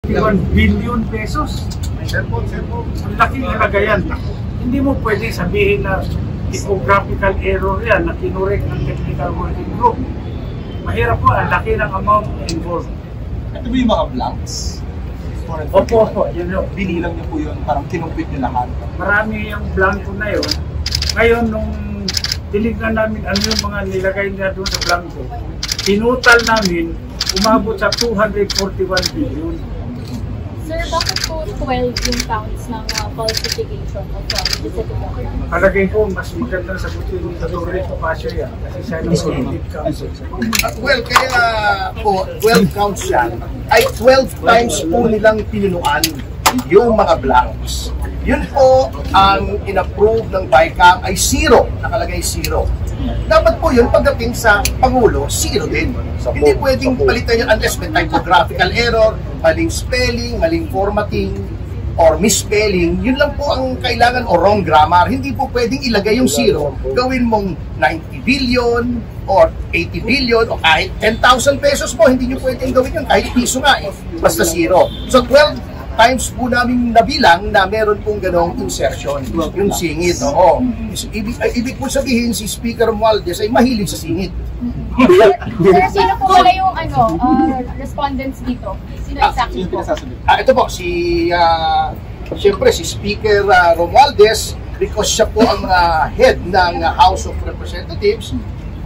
1 billion pesos. Ang laking halaga yan. Hindi mo pwede sabihin na typographical error yan na kinurek ng technical working group. Mahirap po, ang laki ng amount involved. Ito ba yung mga blanks? Opo, yun yun. Binilang niyo po yun, parang kinumpit niyo lahat. Marami yung blanco na yun. Ngayon, nung tinignan namin ano yung mga nilagay niya doon sa blanco, tinutal namin, umabot sa 241 billion. Sir, bakit po 12 yung counts ng falsification of the certificate? Palagay ko, mas maganda sa buti yung Dr. Topacio yan. Kasi siya yung executive council. Well, kaya po, 12 counts yan, ay 12 times po nilang pinunuan yung mga blanks. Yun po ang in-approve ng BICAM ay 0, nakalagay 0. Dapat po yun pagdating sa Pangulo, 0 din. Hindi pwedeng palitan yun unless may typographical error, maling spelling, maling formatting, or misspelling. Yun lang po ang kailangan o wrong grammar. Hindi po pwedeng ilagay yung 0. Gawin mong 90 billion or 80 billion o kahit 10,000 pesos mo. Hindi nyo pwedeng gawin yun kahit piso nga eh. Basta 0. So 12 times po namin nabilang na meron pong ganong insertion, yung singit. Oo. Ibig po sabihin, si Speaker Romualdez ay mahilig sa singit. Sir, sino po wala yung respondents dito? Sino exactly po? Ito po, siyempre si Speaker Romualdez, because siya po ang head ng House of Representatives.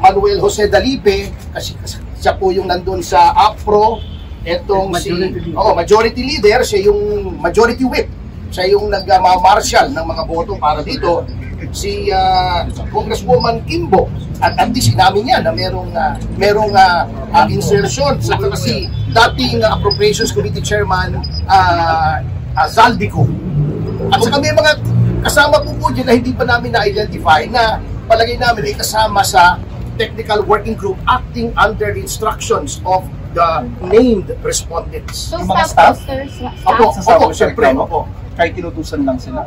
Manuel Jose Dalipe, kasi siya po yung nandun sa APRO. Etong majority leader, siya yung majority whip. Siya yung nag-marshal ng mga boto para dito. Si Congresswoman Kimbo. At least namin yan na merong insertion sa si dating Appropriations Committee Chairman Zaldico. At saka may mga kasama po dyan na hindi pa namin na-identify na palagay namin ay kasama sa technical working group acting under the instructions of the named respondents. So, yung mga staff? Opo, siyempre. Opo. Kahit tinutusan lang sila.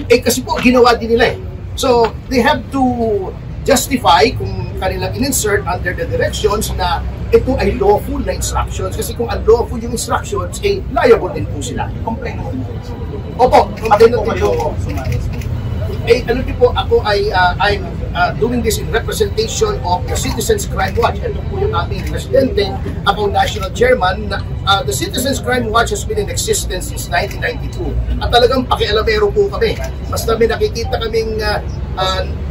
Kasi po, ginawa din nila eh. So, they have to justify kung kanilang in-insert under the directions na ito ay lawful na instructions. Kasi kung unlawful yung instructions, liable din po sila. Complain mo din po. Opo, complain din po. Ano din po, ako ay I'm doing this in representation of the Citizens Crime Watch. Ito po yung aming presidente, ako national chairman. The Citizens Crime Watch has been in existence since 1992. At talagang pakialamero po kami. Basta may nakikita kaming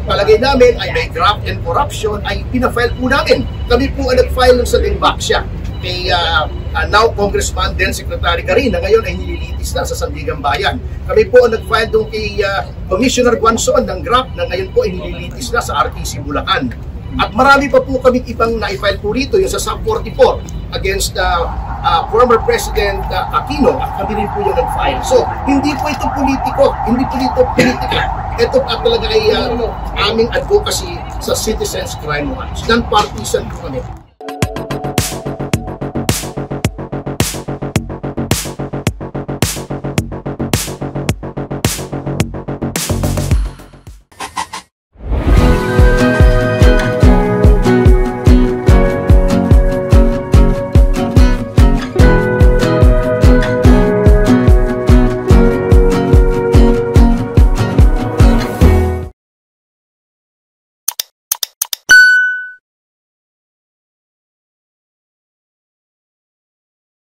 palagay namin ay may graft and corruption, ay pinafile po namin. Kami po ang nag-file ng sa Limbaksya. Kay now Congressman Den Secretary Garin na ngayon ay nililitis na sa Sandigan Bayan. Kami po ang nag-file doon kay Commissioner Guanzon ng GRAP na ngayon po ay nililitis na sa RTC Bulacan. At marami pa po kami ibang na-file po rito, yung sa Sub 44 against former President Aquino, at kami rin po yung nag-file. So, hindi po ito politiko, hindi po ito politika. Ito talaga ay aming advocacy sa Citizens Crime Watch. Non-partisan po kami.